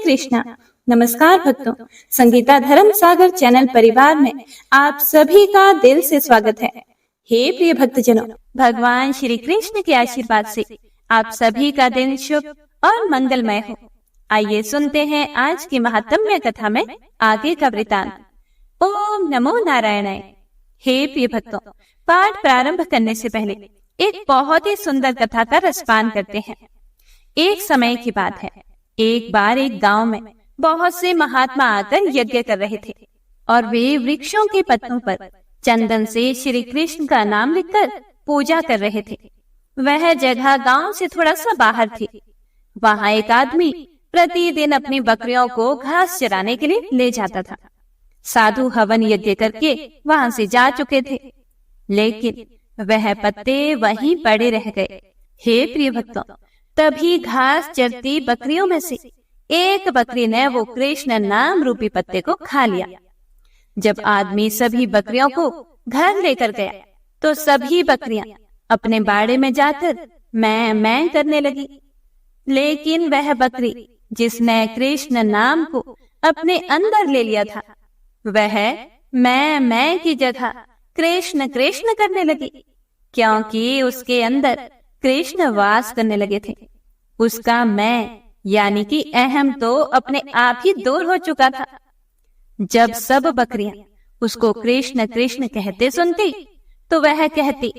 कृष्णा। नमस्कार भक्तों, संगीता धर्म सागर चैनल परिवार में आप सभी का दिल से स्वागत है। हे प्रिय भक्तजनों, भगवान श्री कृष्ण के आशीर्वाद से आप सभी का दिन शुभ और मंगलमय हो। आइए सुनते हैं आज की महात्म्य कथा में आगे का वृतांत। ओम नमो नारायणाय। हे प्रिय भक्तों, पाठ प्रारंभ करने से पहले एक बहुत ही सुंदर कथा का रसपान करते हैं। एक समय की बात है, एक बार एक गांव में बहुत से महात्मा आकर यज्ञ कर रहे थे और वे वृक्षों के पत्तों पर चंदन से श्री कृष्ण का नाम लिखकर पूजा कर रहे थे। वह जगह गांव से थोड़ा सा बाहर थी। वहां एक आदमी प्रतिदिन अपनी बकरियों को घास चराने के लिए ले जाता था। साधु हवन यज्ञ करके वहां से जा चुके थे, लेकिन वह पत्ते वहीं पड़े रह गए। हे प्रिय भक्तों, तभी घास चरती बकरियों में से एक बकरी ने वो कृष्ण नाम रूपी पत्ते को खा लिया। जब आदमी सभी बकरियों को घर लेकर गया तो सभी बकरियां अपने बाड़े में जाकर मैं करने लगी, लेकिन वह बकरी जिसने कृष्ण नाम को अपने अंदर ले लिया था, वह मैं की जगह कृष्ण कृष्ण करने लगी, क्योंकि उसके अंदर कृष्ण वास करने लगे थे। उसका मैं यानी कि अहम तो अपने आप ही दूर हो चुका था। जब सब बकरियां उसको कृष्ण कृष्ण कहते सुनती तो वह कहती,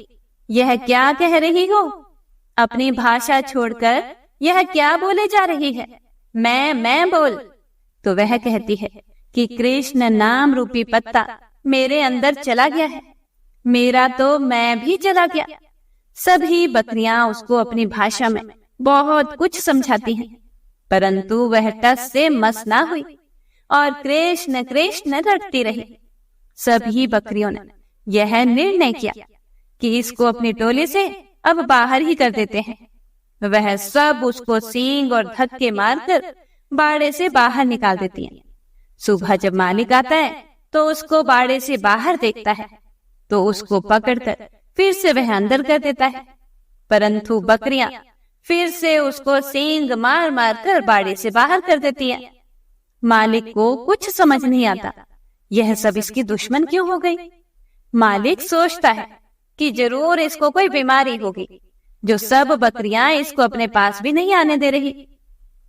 यह क्या कह रही हो? अपनी भाषा छोड़कर यह क्या बोले जा रही है? मैं बोल। तो वह कहती है कि कृष्ण नाम रूपी पत्ता मेरे अंदर चला गया है, मेरा तो मैं भी चला गया। सभी बकरियां उसको अपनी भाषा में बहुत कुछ समझाती हैं, परंतु वह टस से मस ना हुई और कृष्ण कृष्ण रटती रही। सभी बकरियों ने यह निर्णय किया कि इसको अपनी टोली से अब बाहर ही कर देते हैं। वह सब उसको सींग और धक्के मारकर बाड़े से बाहर निकाल देती हैं। सुबह जब मालिक आता है तो उसको बाड़े से बाहर देखता है तो उसको पकड़कर फिर से वह अंदर कर देता है, परंतु बकरियां फिर से उसको सींग मार मार कर बाड़े से बाहर कर देती है। मालिक को कुछ समझ नहीं आता, यह सब इसकी दुश्मन क्यों हो गई। मालिक सोचता है कि जरूर इसको कोई बीमारी होगी, जो सब बकरियां इसको अपने पास भी नहीं आने दे रही।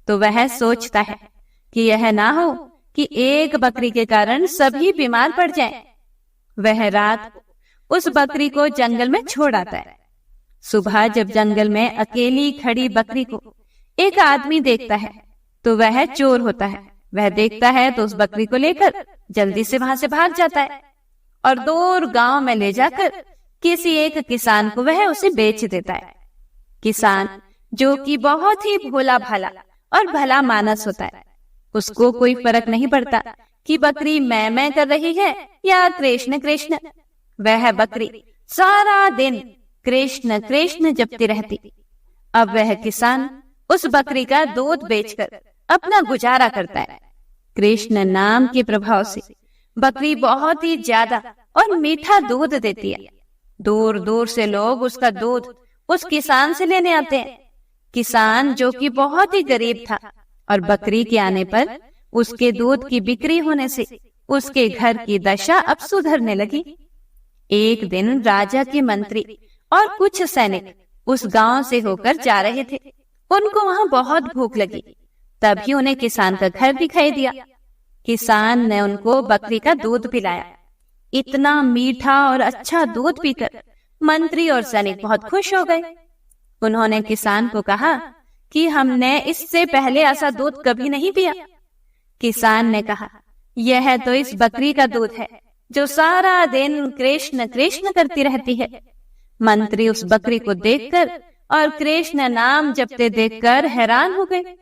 तो वह सोचता है कि यह ना हो कि एक बकरी के कारण सभी बीमार पड़ जाएं। वह रात को उस बकरी को जंगल में छोड़ आता है। सुबह जब जंगल में अकेली खड़ी बकरी को एक आदमी देखता है तो वह चोर होता है। वह देखता है तो उस बकरी को लेकर जल्दी से वहां से भाग जाता है और दूर गांव में ले जाकर किसी एक किसान को वह उसे बेच देता है। किसान, जो कि बहुत ही भोला भाला और भला मानस होता है, उसको कोई फर्क नहीं पड़ता कि बकरी मैं कर रही है या कृष्ण कृष्ण। वह बकरी सारा दिन कृष्ण कृष्ण जपती रहती। अब वह किसान उस बकरी का दूध बेचकर अपना गुजारा करता है। कृष्ण नाम के प्रभाव से बकरी बहुत ही ज्यादा और मीठा दूध देती है। दूर दूर से लोग उसका दूध उस किसान से लेने आते हैं। किसान, जो कि बहुत ही गरीब था, और बकरी के आने पर उसके दूध की बिक्री होने से उसके घर की दशा अब सुधरने लगी। एक दिन राजा के मंत्री और कुछ सैनिक उस गांव से होकर जा रहे थे। उनको वहां बहुत भूख लगी, तभी उन्हें किसान का घर दिखाई दिया। किसान ने उनको बकरी का दूध पिलाया। इतना मीठा और अच्छा दूध पीकर मंत्री और सैनिक बहुत खुश हो गए। उन्होंने किसान को कहा कि हमने इससे पहले ऐसा दूध कभी नहीं पिया। किसान ने कहा, यह तो इस बकरी का दूध है जो सारा दिन कृष्ण कृष्ण करती रहती है। मंत्री उस बकरी को देखकर और कृष्ण नाम जपते देखकर हैरान हो गए।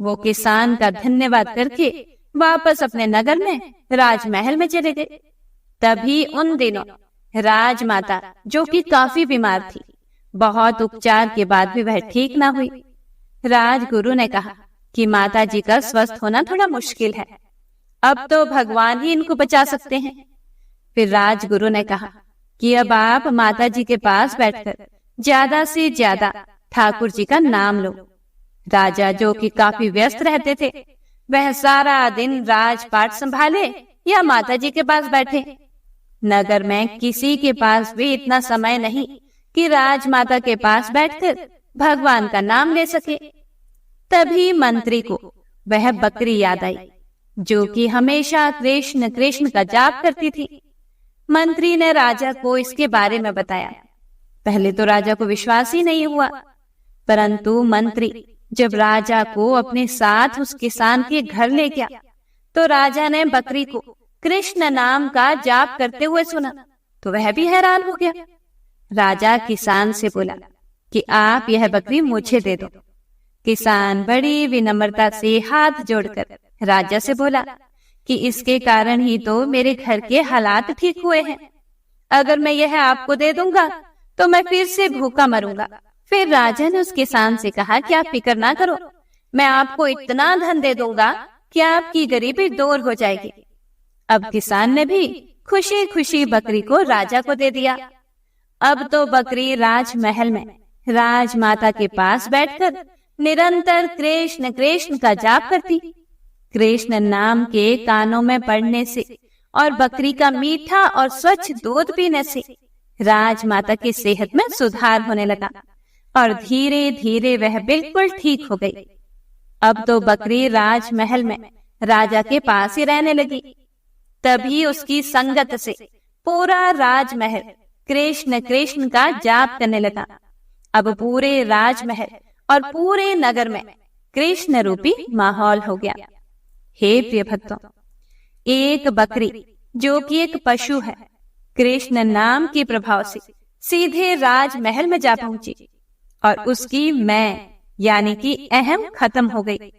वो किसान का धन्यवाद करके वापस अपने नगर में राजमहल में चले गए। तभी उन दिनों राजमाता, जो कि काफी बीमार थी, बहुत उपचार के बाद भी वह ठीक ना हुई। राजगुरु ने कहा कि माता जी का स्वस्थ होना थोड़ा मुश्किल है, अब तो भगवान ही इनको बचा सकते हैं। फिर राजगुरु ने कहा कि अब आप माता जी के पास बैठकर ज्यादा से ज्यादा ठाकुर जी का नाम लो। राजा, जो कि काफी व्यस्त रहते थे, वह सारा दिन राजपाट संभाले या माताजी के पास बैठे। नगर में किसी के पास भी इतना समय नहीं कि राजमाता के पास बैठकर भगवान का नाम ले सके। तभी मंत्री को वह बकरी याद आई जो कि हमेशा कृष्ण कृष्ण का जाप करती थी। मंत्री ने राजा को इसके बारे में बताया। पहले तो राजा को विश्वास ही नहीं हुआ, परंतु मंत्री जब राजा को अपने साथ उस किसान के घर ले गया तो राजा ने बकरी को कृष्ण नाम का जाप करते हुए सुना तो वह भी हैरान हो गया। राजा किसान से बोला कि आप यह बकरी मुझे दे दो। किसान बड़ी विनम्रता से हाथ जोड़कर राजा से बोला कि इसके कारण ही तो मेरे घर के हालात ठीक हुए हैं। अगर मैं यह आपको दे दूंगा तो मैं फिर से भूखा मरूंगा। फिर राजा ने उस किसान से कहा कि आप फिक्र ना करो, मैं आपको इतना धन दे दूंगा कि आपकी गरीबी दूर हो जाएगी। अब किसान ने भी खुशी खुशी बकरी को राजा को दे दिया। अब तो बकरी राजमहल में राजमाता के पास बैठकर निरंतर कृष्ण कृष्ण का जाप करती। कृष्ण नाम के कानों में पड़ने से और बकरी का मीठा और स्वच्छ दूध पीने से राजमाता की सेहत में सुधार होने लगा और धीरे धीरे वह बिल्कुल ठीक हो गई। अब तो बकरी राजमहल में राजा के पास ही रहने लगी। तभी उसकी संगत से पूरा राजमहल कृष्ण कृष्ण का जाप करने लगा। अब पूरे राजमहल और पूरे नगर में कृष्ण रूपी माहौल हो गया। हे प्रिय भक्तों, एक बकरी जो कि एक पशु है, कृष्ण नाम के प्रभाव से सीधे राजमहल में जा पहुंची और उसकी मैं यानी कि अहम खत्म हो गई।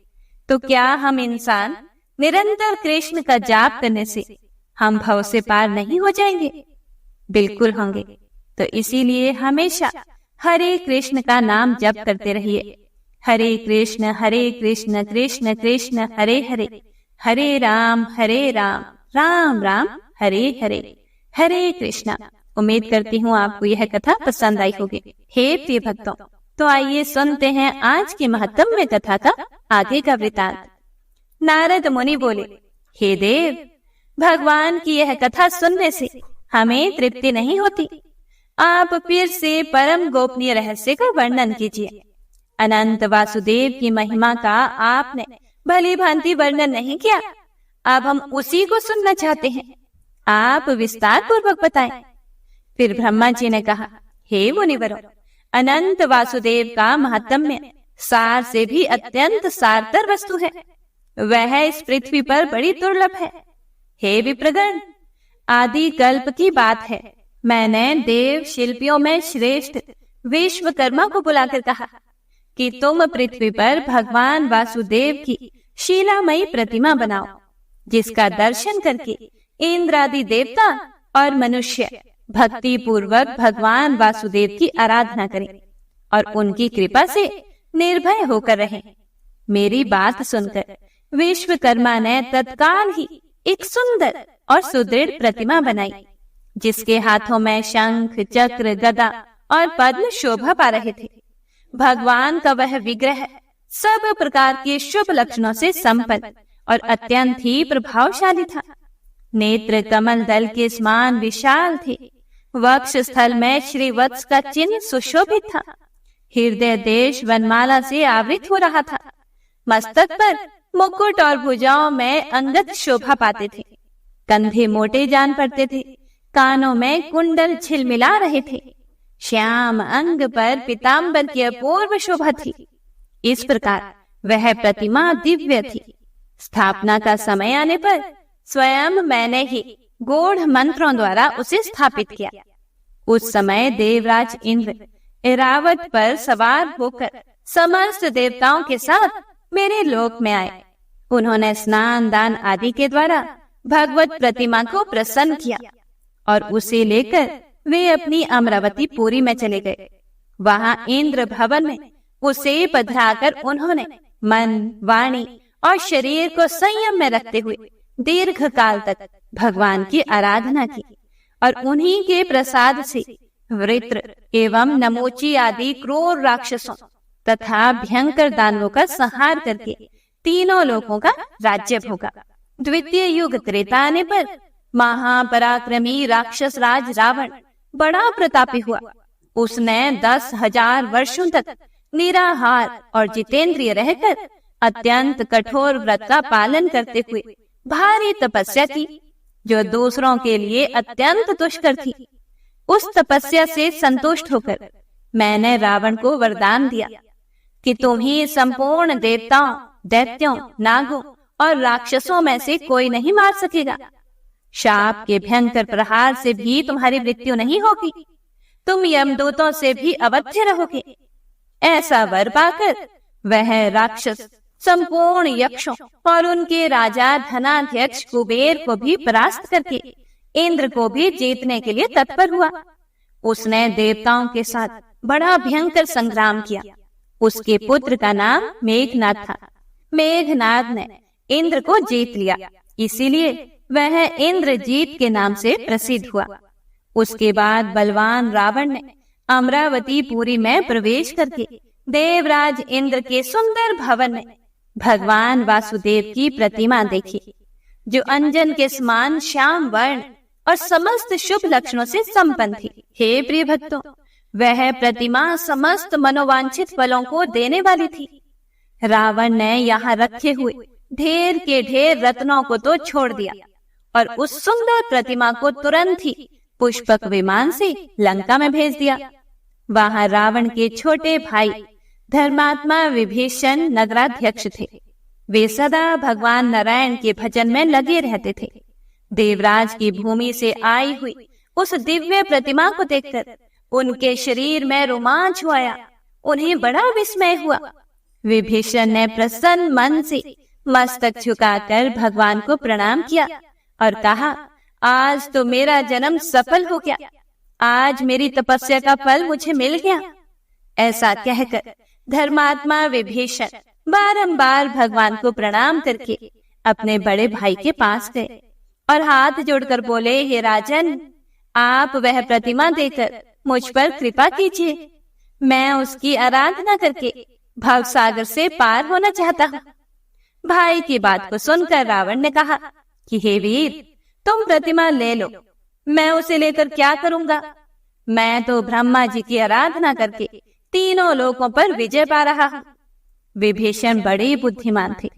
तो क्या हम इंसान निरंतर कृष्ण का जाप करने से हम भव से पार नहीं हो जाएंगे? बिल्कुल होंगे। तो इसीलिए हमेशा हरे कृष्ण का नाम जप करते रहिए। हरे कृष्ण कृष्ण कृष्ण हरे हरे, हरे राम राम राम हरे हरे, हरे कृष्णा। उम्मीद करती हूँ आपको यह कथा पसंद आई होगी। हे प्रिय भक्तों, तो आइए सुनते हैं आज की महत्वमय कथा का आगे का वृतांत। नारद मुनि बोले, हे देव, भगवान की यह कथा सुनने से हमें तृप्ति नहीं होती। आप फिर से परम गोपनीय रहस्य का वर्णन कीजिए। अनंत वासुदेव की महिमा का आपने भली भांति वर्णन नहीं किया, अब हम उसी को सुनना चाहते हैं। आप विस्तार पूर्वक बताएं। फिर ब्रह्मा जी ने कहा, हे मुनिवरों, अनंत वासुदेव का महात्म्य सार से भी अत्यंत सारतर वस्तु है। वह इस पृथ्वी पर बड़ी दुर्लभ है। हे विप्रगण, आदि कल्प की बात है, मैंने देव शिल्पियों में श्रेष्ठ विश्वकर्मा को बुलाकर कहा कि तुम पृथ्वी पर भगवान वासुदेव की शीलामयी प्रतिमा बनाओ, जिसका दर्शन करके इंद्र आदि देवता और मनुष्य भक्ति पूर्वक भगवान वासुदेव की आराधना करें और उनकी कृपा से निर्भय होकर रहें। मेरी बात सुनकर विश्वकर्मा ने तत्काल ही एक सुंदर और सुदृढ़ प्रतिमा बनाई, जिसके हाथों में शंख, चक्र, गदा और पद्म शोभा पा रहे थे। भगवान का वह विग्रह सब प्रकार के शुभ लक्षणों से संपन्न और अत्यंत ही प्रभावशाली था। नेत्र कमल दल के समान विशाल थे। वक्ष स्थल में श्री वत्स का चिन्ह सुशोभित था। हृदय देश वनमाला से आवृत हो रहा था। मस्तक पर मुकुट और भुजाओं में अंगद शोभा पाते थे। कंधे मोटे जान पड़ते थे। कानों में कुंडल झिलमिला रहे थे। श्याम अंग पर पीतांबर की अपूर्व शोभा थी। इस प्रकार वह प्रतिमा दिव्य थी। स्थापना का समय आने पर स्वयं मैंने ही गूढ़ मंत्रों द्वारा उसे स्थापित किया। उस समय देवराज इंद्र ऐरावत पर सवार होकर समस्त देवताओं के साथ मेरे लोक में आए। उन्होंने स्नान दान आदि के द्वारा भगवत प्रतिमा को प्रसन्न किया और उसे लेकर वे अपनी अमरावती पुरी में चले गए। वहां इंद्र भवन में उसे पधराकर उन्होंने मन, वाणी और शरीर को संयम में रखते हुए दीर्घ काल तक भगवान की आराधना की और उन्हीं के प्रसाद से वृत्र एवं नमोची आदि क्रूर राक्षसों तथा भयंकर दानवों का संहार करके तीनों लोगों का राज्य भोगा। द्वितीय युग त्रेता आने पर महापराक्रमी राक्षस राज रावण बड़ा प्रतापी हुआ। उसने 10,000 वर्षों तक निराहार और जितेंद्रिय रहकर अत्यंत कठोर व्रत का पालन करते हुए भारी तपस्या की, जो दूसरों के लिए अत्यंत दुष्कर थी। उस तपस्या से संतुष्ट होकर मैंने रावण को वरदान दिया कि तुम ही संपूर्ण देवताओं, दैत्यों, नागों और राक्षसों में से कोई नहीं मार सकेगा। शाप के भयंकर प्रहार से भी तुम्हारी मृत्यु नहीं होगी, तुम यमदूतों से भी अवध्य रहोगे। ऐसा वर पाकर वह राक्षस संपूर्ण यक्षों और उनके राजा धनाध्यक्ष कुबेर को भी परास्त करके इंद्र को भी जीतने के लिए तत्पर हुआ। उसने देवताओं के साथ बड़ा भयंकर संग्राम किया। उसके पुत्र का नाम मेघनाद था। मेघनाद ने इंद्र को जीत लिया, इसीलिए वह इंद्रजीत के नाम से प्रसिद्ध हुआ। उसके बाद बलवान रावण ने अमरावतीपुरी में प्रवेश करके देवराज इंद्र के सुंदर भवन में भगवान वासुदेव की प्रतिमा देखी, जो अंजन के समान श्याम वर्ण और समस्त शुभ लक्षणों से संपन्न थी। हे प्रिय भक्तों, वह प्रतिमा समस्त मनोवांछित फलों को देने वाली थी। रावण ने यहाँ रखे हुए ढेर के ढेर रत्नों को तो छोड़ दिया और उस सुंदर प्रतिमा को तुरंत ही पुष्पक विमान से लंका में भेज दिया। वहां रावण के छोटे भाई धर्मात्मा विभीषण नगराध्यक्ष थे। वे सदा भगवान नारायण के भजन में लगे रहते थे। देवराज की भूमि से आई हुई उस दिव्य प्रतिमा को देखकर उनके शरीर में रोमांच आया। उन्हें बड़ा विस्मय हुआ। विभीषण ने प्रसन्न मन से मस्तक झुकाकर भगवान को प्रणाम किया और कहा, आज तो मेरा जन्म सफल हो गया, आज मेरी तपस्या का फल मुझे मिल गया। ऐसा कहकर धर्मात्मा विभीषण बारंबार भगवान को प्रणाम करके अपने बड़े भाई के पास गए और हाथ जोड़कर बोले, हे राजन, आप वह प्रतिमा देकर मुझ पर कृपा कीजिए। मैं उसकी आराधना करके भवसागर से पार होना चाहता हूँ। भाई की बात को सुनकर रावण ने कहा कि हे वीर, तुम प्रतिमा ले लो, मैं उसे लेकर क्या करूंगा? मैं तो ब्रह्मा जी की आराधना करके तीनों लोकों पर विजय पा रहा हूँ। विभीषण बड़े बुद्धिमान थे।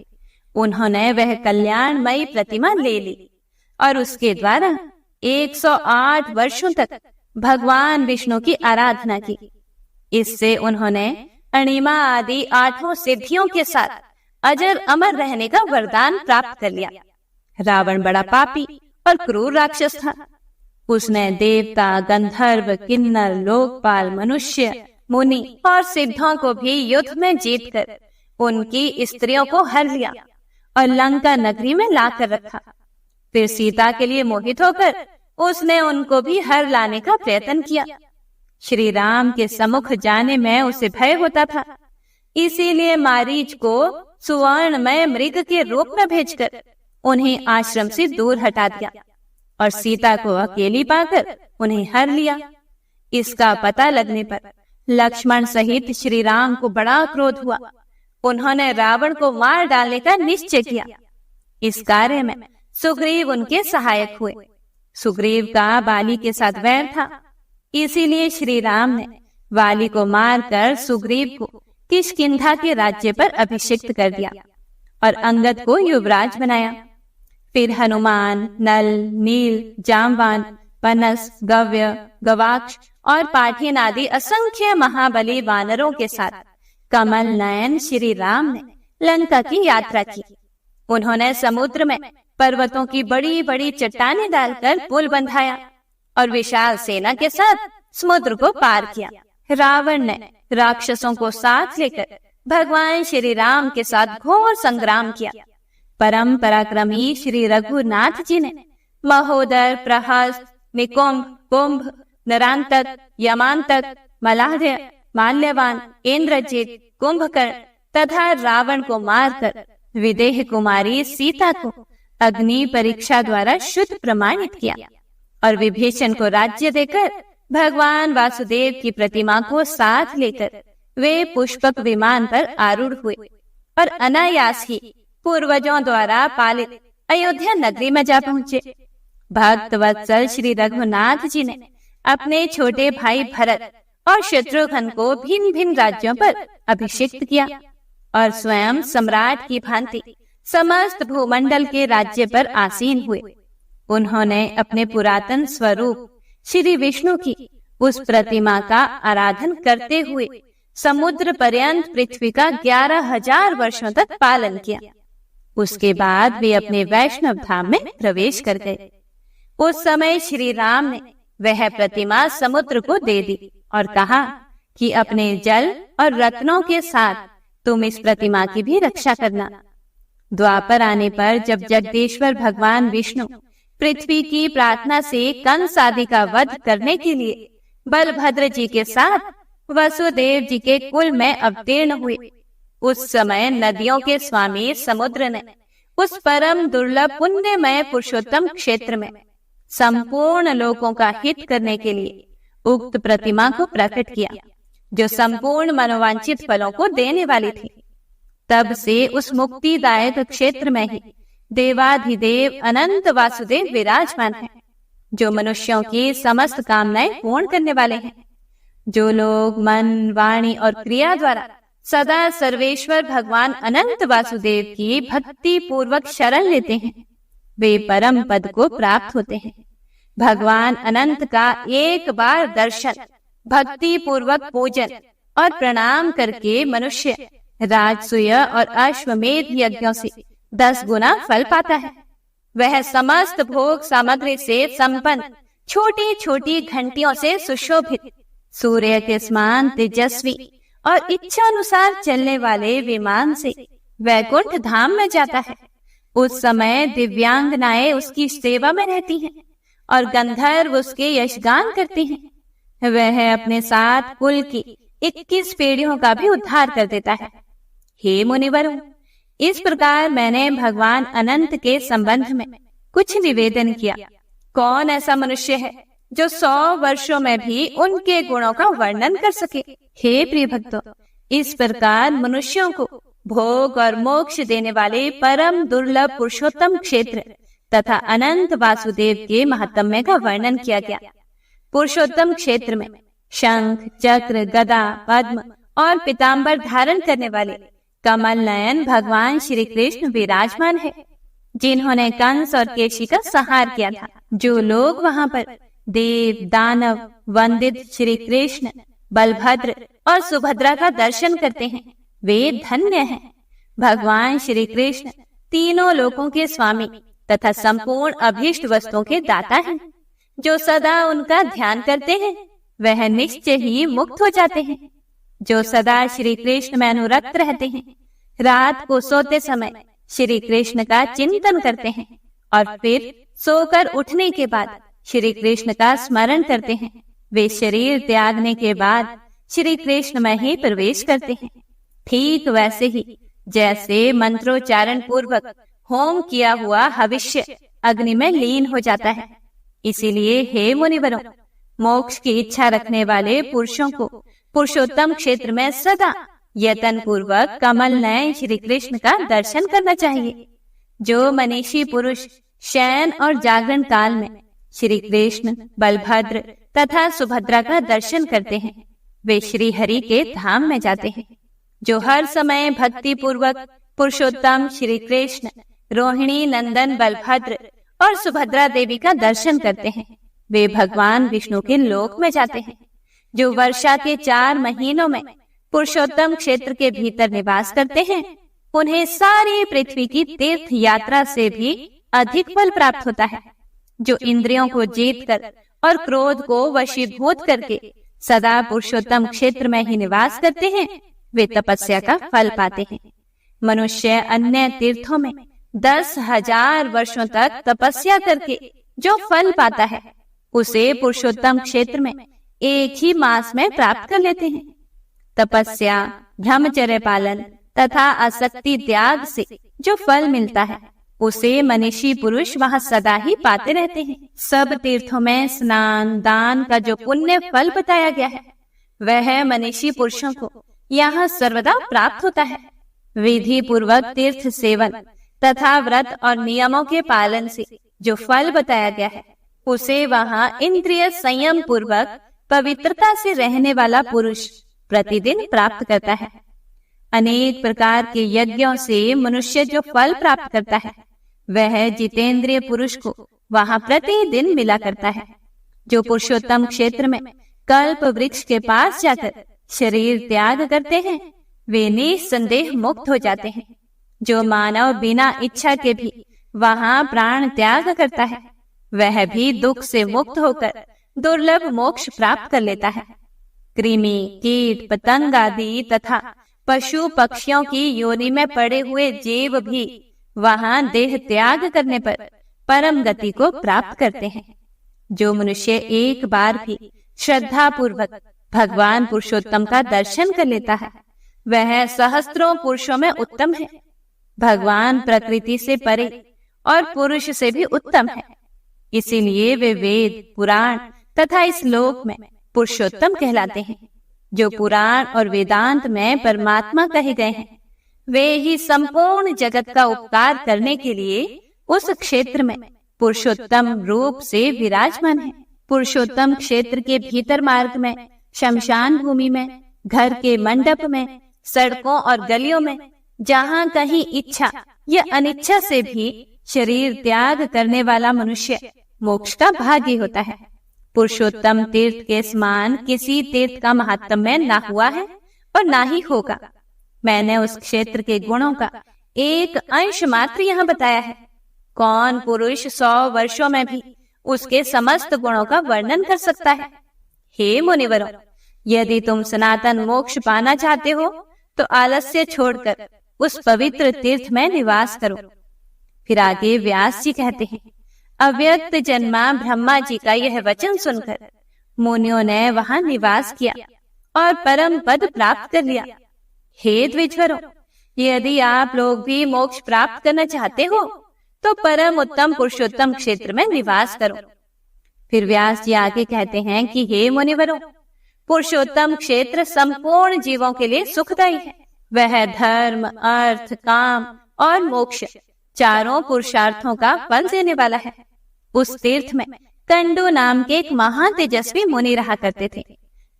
उन्होंने वह कल्याणमयी प्रतिमा ले ली और उसके द्वारा 108 वर्षों तक भगवान विष्णु की आराधना की। इससे उन्होंने अणिमा आदि 8 सिद्धियों के साथ अजर अमर रहने का वरदान प्राप्त कर लिया। रावण बड़ा पापी और क्रूर राक्षस था। उसने देवता, गंधर्व, किन्नर, लोकपाल, मनुष्य, मुनि और सिद्धों को भी युद्ध में जीतकर उनकी स्त्रियों को हर लिया और लंका नगरी में लाकर रखा। फिर सीता के लिए मोहित होकर उसने उनको भी हर लाने का प्रयत्न किया। श्री राम के सम्मुख जाने में उसे भय होता था, इसीलिए मारीच को सुवर्णमय मृग के रूप में भेजकर उन्हें आश्रम से दूर हटा दिया और सीता को अकेली पाकर उन्हें हर लिया। इसका पता लगने पर लक्ष्मण सहित श्री राम को बड़ा क्रोध हुआ। उन्होंने रावण को मार डालने का निश्चय किया। इस कार्य में सुग्रीव उनके सहायक हुए। सुग्रीव का बाली के साथ वैर था, इसीलिए श्री राम ने वाली को मारकर सुग्रीव को किष्किंधा के राज्य पर अभिषिक्त कर दिया और अंगद को युवराज बनाया। फिर हनुमान, नल, नील, जामवान, पनस, गव्य, गवाक्ष और पाठिन आदि असंख्य महाबली वानरों के साथ कमल नयन श्री राम ने लंका की यात्रा की। उन्होंने समुद्र में पर्वतों की बड़ी बड़ी चट्टानें डालकर पुल बंधाया और विशाल सेना के साथ समुद्र को पार किया। रावण ने राक्षसों को साथ लेकर भगवान श्री राम के साथ घोर संग्राम किया। परम पराक्रमी श्री रघुनाथ जी ने महोदर, प्रहस्त, निकुंभ, कुंभ, नरांतक, यमांतक, मलाह्य, माल्यवान, इंद्रजित, कुंभकर्ण तथा रावण को मारकर विदेह कुमारी सीता को अग्नि परीक्षा द्वारा शुद्ध प्रमाणित किया और विभीषण को राज्य देकर भगवान वासुदेव की प्रतिमा को साथ लेकर वे पुष्पक विमान पर आरूढ़ हुए और अनायास ही पूर्वजों द्वारा पालित अयोध्या नगरी में जा पहुंचे। भक्त वत्सल श्री रघुनाथ जी ने अपने छोटे भाई भरत और शत्रुघ्न को भिन्न भिन्न राज्यों पर अभिषिक्त किया और स्वयं सम्राट की भांति समस्त भूमंडल के राज्य पर आसीन हुए। उन्होंने अपने पुरातन स्वरूप श्री विष्णु की उस प्रतिमा का आराधन करते हुए समुद्र पर्यंत पृथ्वी का 11,000 वर्षों तक पालन किया। उसके बाद वे अपने वैष्णव धाम में प्रवेश कर गए। उस समय श्री राम ने वह प्रतिमा समुद्र को दे दी और कहा कि अपने जल और रत्नों के साथ तुम इस प्रतिमा की भी रक्षा करना। द्वापर आने पर जब जगदीश्वर भगवान विष्णु पृथ्वी की प्रार्थना से कंस आदि का वध करने के लिए बलभद्र जी के साथ वसुदेव जी के कुल में अवतीर्ण हुए, उस समय नदियों के स्वामी समुद्र ने उस परम दुर्लभ पुण्यमय पुरुषोत्तम क्षेत्र में संपूर्ण लोगों का हित करने के लिए उक्त प्रतिमा को प्रकट किया, जो संपूर्ण मनोवांछित फलों को देने वाली थी। तब से उस मुक्तिदायक क्षेत्र में ही देवाधिदेव अनंत वासुदेव विराजमान है, जो मनुष्यों की समस्त कामनाएं पूर्ण करने वाले हैं। जो लोग मन, वाणी और क्रिया द्वारा सदा सर्वेश्वर भगवान अनंत वासुदेव की भक्ति पूर्वक शरण लेते हैं, वे परम पद को प्राप्त होते हैं। भगवान अनंत का एक बार दर्शन, भक्ति पूर्वक पूजन और प्रणाम करके मनुष्य राजसूय और अश्वमेध यज्ञों से 10 गुना फल पाता है। वह समस्त भोग सामग्री से संपन्न छोटी छोटी घंटियों से सुशोभित, सूर्य के समान तेजस्वी और इच्छा अनुसार चलने वाले विमान से वैकुंठ धाम में जाता है। उस समय दिव्यांगनाएं उसकी सेवा में रहती हैं और गंधर्व उसके यशगान करते हैं। वह अपने साथ कुल की 21 पीढ़ियों का भी उद्धार कर देता है। हे मुनिवरों, इस प्रकार मैंने भगवान अनंत के संबंध में कुछ निवेदन किया। कौन ऐसा मनुष्य है जो 100 वर्षों में भी उनके गुणों का वर्णन कर सके? हे प्रिय भक्तों, इस प्रकार मनुष्यों को भोग और मोक्ष देने वाले परम दुर्लभ पुरुषोत्तम क्षेत्र तथा अनंत वासुदेव के महात्म्य का वर्णन किया गया। पुरुषोत्तम क्षेत्र में शंख, चक्र, गदा, पद्म और पीताम्बर धारण करने वाले कमल नयन भगवान श्री कृष्ण विराजमान है, जिन्होंने कंस और केशी का संहार किया था। जो लोग वहां पर देव, दानव वंदित श्री कृष्ण, बलभद्र और सुभद्रा का दर्शन करते हैं, वे धन्य हैं। भगवान श्री कृष्ण तीनों लोकों के स्वामी तथा संपूर्ण अभीष्ट वस्तुओं के दाता हैं। जो सदा उनका ध्यान करते हैं, वह निश्चय ही मुक्त हो जाते हैं। जो सदा श्री कृष्ण में अनुरक्त रहते हैं, रात को सोते समय श्री कृष्ण का चिंतन करते हैं और फिर सोकर उठने के बाद श्री कृष्ण का स्मरण करते हैं, वे शरीर त्यागने के बाद श्री कृष्ण में ही प्रवेश करते हैं। ठीक वैसे ही जैसे मंत्रोच्चारण पूर्वक होम किया हुआ हविष्य अग्नि में लीन हो जाता है। इसीलिए हे मुनिवरों, मोक्ष की इच्छा रखने वाले पुरुषों को पुरुषोत्तम क्षेत्र में सदा यतन पूर्वक कमल नयन श्री कृष्ण का दर्शन करना चाहिए। जो मनीषी पुरुष शयन और जागरण काल में श्री कृष्ण, बलभद्र तथा सुभद्रा का दर्शन करते हैं, वे श्री हरि के धाम में जाते हैं। जो हर समय भक्ति पूर्वक पुरुषोत्तम श्री कृष्ण, रोहिणी नंदन बलभद्र और सुभद्रा देवी का दर्शन करते हैं, वे भगवान विष्णु के लोक में जाते हैं। जो वर्षा के 4 महीनों में पुरुषोत्तम क्षेत्र के भीतर निवास करते हैं, उन्हें सारी पृथ्वी की तीर्थ यात्रा से भी अधिक फल प्राप्त होता है। जो इंद्रियों को जीतकर और क्रोध को वशीभूत करके सदा पुरुषोत्तम क्षेत्र में ही निवास करते हैं, वे तपस्या का फल पाते हैं। मनुष्य अन्य तीर्थों में 10,000 वर्षों तक तपस्या करके जो फल पाता है, उसे पुरुषोत्तम क्षेत्र में एक ही मास में प्राप्त कर लेते हैं। तपस्या, ब्रह्मचर्य पालन तथा आसक्ति त्याग से जो फल मिलता है, उसे मनीषी पुरुष वहां सदा ही पाते रहते हैं। सब तीर्थों में स्नान दान का जो पुण्य फल बताया गया है, वह मनीषी पुरुषों को यहाँ सर्वदा प्राप्त होता है। विधि पूर्वक तीर्थ सेवन तथा व्रत और नियमों के पालन से जो फल बताया गया है, उसे वहाँ इंद्रिय संयम पूर्वक पवित्रता से रहने वाला पुरुष प्रतिदिन प्राप्त करता है। अनेक प्रकार के यज्ञों से मनुष्य जो फल प्राप्त करता है, वह जितेंद्रिय पुरुष को वहाँ प्रतिदिन मिला करता है। जो पुरुषोत्तम क्षेत्र में कल्प वृक्ष के पास जाकर शरीर त्याग करते हैं, वे निसंदेह मुक्त हो जाते हैं। जो मानव बिना इच्छा के भी वहाँ प्राण त्याग करता है, वह भी दुख से मुक्त होकर दुर्लभ मोक्ष प्राप्त कर लेता है। कृमि, कीट, पतंग आदि तथा पशु पक्षियों की योनि में पड़े हुए जीव भी वहाँ देह त्याग करने पर परम गति को प्राप्त करते हैं। जो मनुष्य एक बार भी श्रद्धा पूर्वक भगवान पुरुषोत्तम का दर्शन कर लेता है, वह सहस्त्रों पुरुषों में उत्तम है। भगवान प्रकृति से परे और पुरुष से भी उत्तम है, इसीलिए वे वेद, पुराण तथा इस लोक में पुरुषोत्तम कहलाते हैं। जो पुराण और वेदांत में परमात्मा कहे गए हैं, वे ही संपूर्ण जगत का उपकार करने के लिए उस क्षेत्र में पुरुषोत्तम रूप से विराजमान है। पुरुषोत्तम क्षेत्र के भीतर मार्ग में, शमशान भूमि में, घर के मंडप में, सड़कों और गलियों में, जहाँ कहीं इच्छा या अनिच्छा से भी शरीर त्याग करने वाला मनुष्य मोक्ष का भागी होता है। पुरुषोत्तम तीर्थ के समान किसी तीर्थ का महात्म में ना हुआ है और ना ही होगा। मैंने उस क्षेत्र के गुणों का एक अंश मात्र यहाँ बताया है। कौन पुरुष 100 वर्षों में भी उसके समस्त गुणों का वर्णन कर सकता है? हे मुनिवरों, यदि तुम सनातन मोक्ष पाना चाहते हो तो आलस्य छोड़कर उस पवित्र तीर्थ में निवास करो। फिर आगे व्यास जी कहते हैं, अव्यक्त जन्मा ब्रह्मा जी का यह वचन सुनकर मुनियों ने वहां निवास किया और परम पद प्राप्त कर लिया। हे द्विजवरों, यदि आप लोग भी मोक्ष प्राप्त करना चाहते हो तो परम उत्तम पुरुषोत्तम क्षेत्र में निवास करो। फिर व्यास जी आगे कहते हैं कि हे मुनिवरों, पुरुषोत्तम क्षेत्र संपूर्ण जीवों के लिए सुखदायी है। वह धर्म, अर्थ, काम और मोक्ष चारों पुरुषार्थों का फल देने वाला है। उस तीर्थ में कंडू नाम के एक महान तेजस्वी मुनि रहा करते थे,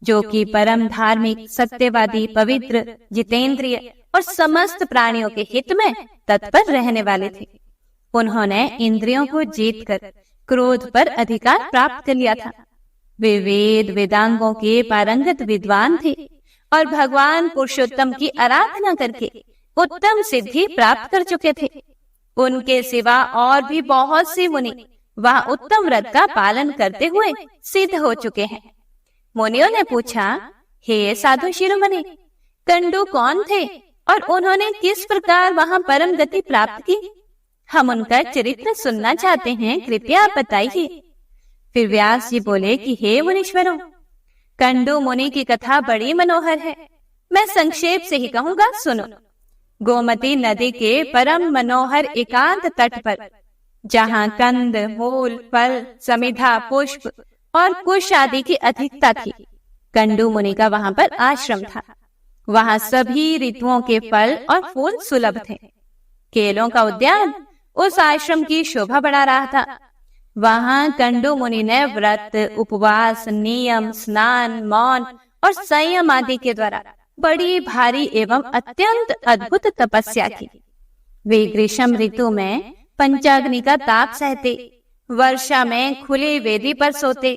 जो कि परम धार्मिक, सत्यवादी, पवित्र, जितेंद्रिय और समस्त प्राणियों के हित में तत्पर रहने वाले थे। उन्होंने इंद्रियों को जीतकर क्रोध पर अधिकार प्राप्त कर लिया था। वे वेद वेदांगों के पारंगत विद्वान थे और भगवान पुरुषोत्तम की आराधना करके उत्तम सिद्धि प्राप्त कर चुके थे। उनके सिवा और भी बहुत से मुनि वह उत्तम व्रत का पालन करते हुए सिद्ध हो चुके हैं। मुनियों ने पूछा, हे साधु शिरोमणि, कंडू कौन थे और उन्होंने किस प्रकार वहां परम गति प्राप्त की? हम उनका चरित्र सुनना चाहते हैं, कृपया आप बताइए। फिर व्यास जी बोले कि हे मुनीश्वरों, कंडू मुनि की कथा बड़ी मनोहर है। मैं संक्षेप से ही कहूंगा, सुनो। गोमती नदी के परम मनोहर एकांत तट पर, जहाँ कंद, मूल, फल, समिधा, पुष्प और कुश आदि की अधिकता थी, कंडू मुनि का वहां पर आश्रम था। वहां सभी ऋतुओं के फल और फूल सुलभ थे। केलों का उद्यान उस आश्रम की शोभा बढ़ा रहा था। वहां कंडू मुनि ने व्रत, उपवास, नियम, स्नान, मौन और संयम आदि के द्वारा बड़ी भारी एवं अत्यंत अद्भुत तपस्या की। वे ग्रीष्म ऋतु में पंचाग्नि का ताप सहते, वर्षा में खुली वेदी पर सोते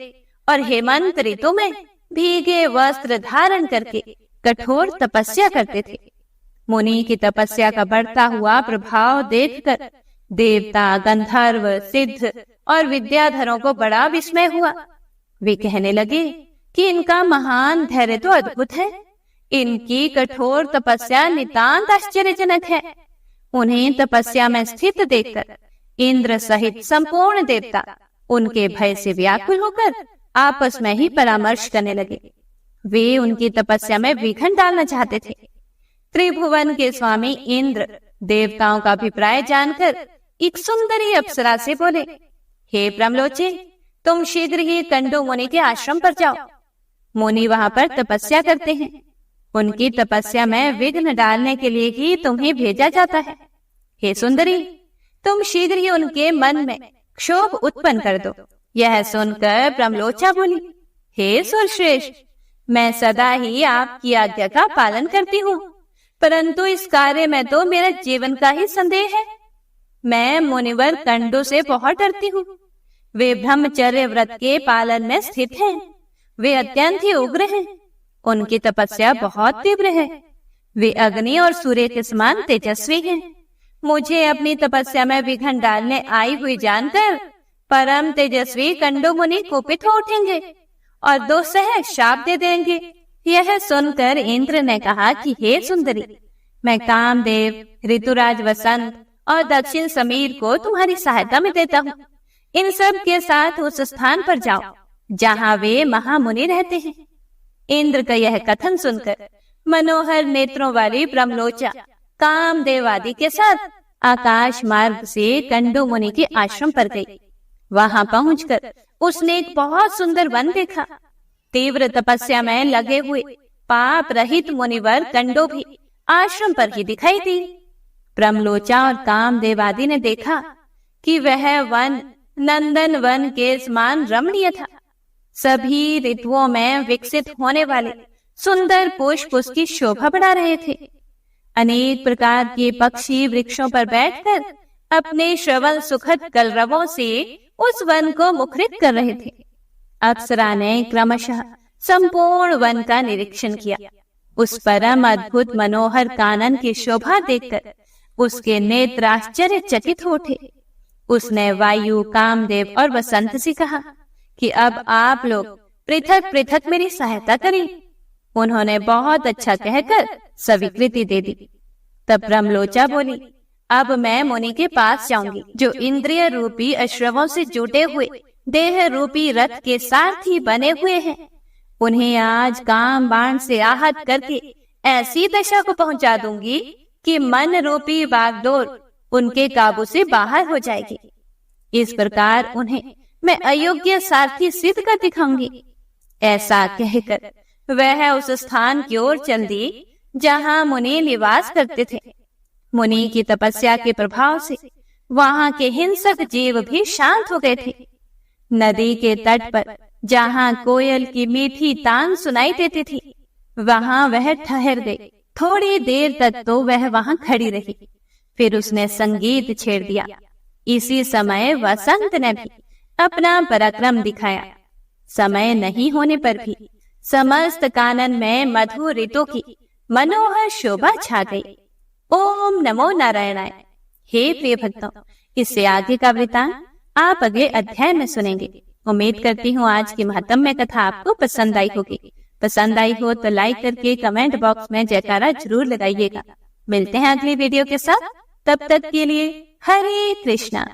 और हेमंत ऋतु में भीगे वस्त्र धारण करके कठोर तपस्या करते थे। मुनि की तपस्या का बढ़ता हुआ प्रभाव देखकर देवता, गंधर्व, सिद्ध और विद्याधरों को बड़ा विस्मय हुआ। वे कहने लगे कि इनका महान धैर्य तो अद्भुत है, इनकी कठोर तपस्या नितांत आश्चर्यजनक है। उन्हें तपस्या में स्थित देखकर इंद्र सहित संपूर्ण देवता उनके भय से व्याकुल होकर आपस में ही परामर्श करने लगे। वे उनकी तपस्या में विघ्न डालना चाहते थे। त्रिभुवन के स्वामी इंद्र देवताओं का अभिप्राय जानकर एक सुंदरी अप्सरा से बोले, हे ब्रह्मलोचे, तुम शीघ्र ही कंडू मुनि के आश्रम पर जाओ। मुनि वहां पर तपस्या करते हैं। उनकी तपस्या में विघ्न डालने के लिए ही तुम्हें भेजा जाता है। हे सुंदरी, तुम शीघ्र ही उनके मन में क्षोभ उत्पन्न कर दो। यह सुनकर ब्रह्मलोचा बोली, हे सुरश्रेष्ठ, मैं सदा ही आपकी आज्ञा का पालन करती हूँ, परंतु इस कार्य में तो मेरे जीवन का ही संदेह है। मैं मुनिवर कंडों से बहुत डरती हूँ। वे ब्रह्मचर्य व्रत के पालन में स्थित हैं। वे अत्यंत ही उग्र हैं। उनकी तपस्या बहुत तीव्र है। वे अग्नि और सूर्य के समान तेजस्वी हैं। मुझे अपनी तपस्या में विघ्न डालने आई हुई जानकर परम तेजस्वी कंडो मुनि कुपित हो उठेंगे और दुस्सह शाप दे देंगे। यह सुनकर इंद्र ने कहा कि हे सुंदरी, मैं कामदेव, ऋतुराज वसंत और दक्षिण समीर को तुम्हारी सहायता में देता हूँ। इन सब के साथ उस स्थान पर जाओ जहाँ वे महामुनि रहते हैं। इंद्र का यह कथन सुनकर मनोहर नेत्रों वाली ब्रह्मलोचा कामदेव आदि के साथ आकाश मार्ग से कंडो मुनि के आश्रम पर गई। वहां पहुंचकर उसने एक बहुत सुंदर वन देखा। तीव्र तपस्या में लगे हुए पाप रहित मुनिवर कंडो भी आश्रम पर ही दिखाई दी। ब्रह्मलोचा और कामदेव आदि ने देखा कि वह वन नंदन वन के समान रमणीय था। सभी ऋतुओं में विकसित होने वाले सुंदर पुष्प उसकी शोभा बढ़ा रहे थे। अनेक प्रकार के पक्षी वृक्षों पर बैठकर अपने श्रवण सुखद कलरवों से उस वन को मुखरित कर रहे थे। अप्सरा ने क्रमशः संपूर्ण वन का निरीक्षण किया। उस परम अद्भुत मनोहर कानन की शोभा देखकर उसके नेत्र आश्चर्यचकित हो उठे। उसने वायु, कामदेव और वसंत से कहा कि अब आप लोग पृथक पृथक मेरी सहायता करें। उन्होंने बहुत अच्छा कहकर स्वीकृति दे दी। तब ब्रह्मलोचा बोली, अब मैं मुनि के पास जाऊंगी जो इंद्रिय रूपी अश्रवों से जुटे हुए देह रूपी रथ के सारथी बने हुए हैं। उन्हें आज काम बाण से आहत करके ऐसी दशा को पहुंचा दूंगी कि मन रूपी बागडोर उनके काबू से बाहर हो जाएगी। इस प्रकार उन्हें मैं अयोग्य सारथी सिद्ध कर दिखाऊंगी। ऐसा कहकर वह उस स्थान की ओर चल दी जहां मुनि निवास करते थे। मुनि की तपस्या के प्रभाव से वहां के हिंसक जीव भी शांत हो गए थे। नदी के तट पर जहां कोयल की मीठी तान सुनाई देती थी, वहां वह ठहर गई। थोड़ी देर तक तो वह वहां खड़ी रही, फिर उसने संगीत छेड़ दिया। इसी समय वसंत ने भी अपना पराक्रम दिखाया। समय नहीं होने पर भी समस्त कानन में मधुर ऋतु की मनोहर शोभा छा गई। ओम नमो नारायणाय। हे प्रिय भक्तों, इससे आगे का वृतांत आप अगले अध्याय में सुनेंगे। उम्मीद करती हूँ आज की महत्वमय कथा आपको पसंद आई होगी। पसंद आई हो तो लाइक करके कमेंट बॉक्स में जयकारा जरूर लगाइएगा। मिलते हैं अगली वीडियो के साथ। तब तक के लिए हरे कृष्णा।